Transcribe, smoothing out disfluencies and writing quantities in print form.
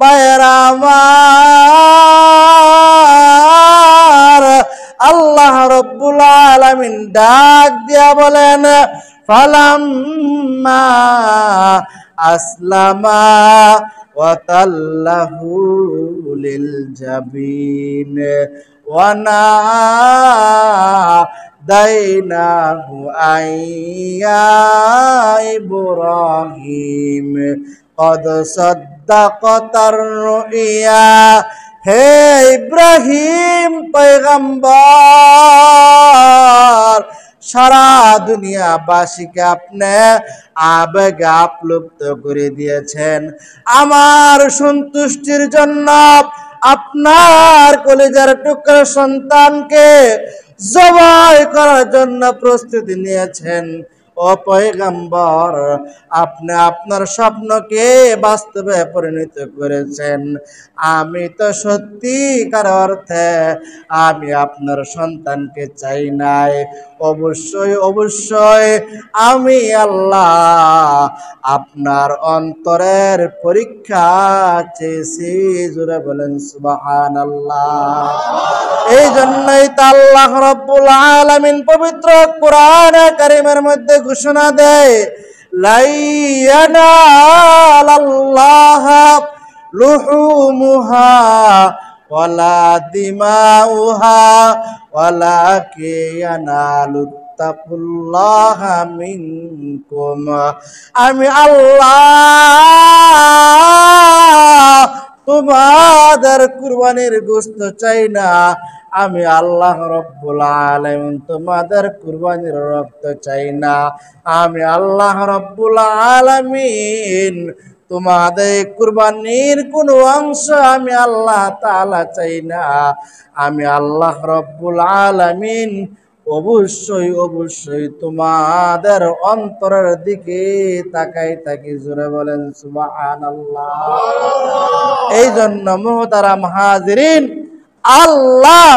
ভাইরা আমার, আল্লাহ রব্বুল আলামিন ডাক দিয়া বলেন ফালাম্মা আসলামা ওয়া তাল্লাহু লিল জাবিন ওয়া নাদাইনাহু আইয়া ইব্রাহিম কদ সাদ্দাকাতার রুইয়া। হে ইব্রাহিম পয়গম্বর, সারা দুনিয়াবাসীকে আপনি আবেগে আপ্লুপ্ত করে দিয়েছেন। আমার সন্তুষ্টির জন্য আপনার কলিজার টুকরা সন্তানকে জবাই করার জন্য প্রস্তুতি নিয়েছেন। ও পয়গম্বর, আপনি আপনার স্বপ্নকে বাস্তবে পরিণত করেছেন। আমি তো সত্যিকার অর্থে আমি আপনার সন্তানকে চাই নাই। অবশ্যই অবশ্যই আমি আল্লাহ আপনার অন্তরের পরীক্ষা চেয়েছি। জোরে বলেন সুবহানাল্লাহ। এই জন্যই তো আল্লাহ রাব্বুল আলামিন পবিত্র কোরআন কারীমের মধ্যে ঘোষণা দেয় লা ইয়ানালাল্লাহ লুহুমুহা ওয়ালা দিমাউহা ওয়ালাকিন ইয়ানালুত তাকুল্লাহা মিনকুম। আমি আল্লাহ তোমাদের কুরবানির গোশত চাই না। আমি আল্লাহ রব্বুল আলামিন তোমাদের কুরবানির রক্ত চাই না। আমি আল্লাহ রব্বুল আলামিন তোমাদের কুরবানির কোন অংশ আমি আল্লাহ তাআলা চাই না। আমি আল্লাহ রব্বুল আলামিন অবশ্যই অবশ্যই তোমাদের অন্তরের দিকে তাকাই থাকি। জোরে বলেন সুবহানাল্লাহ। এই জন্য মুহতারাম হাজিরিন, আল্লাহ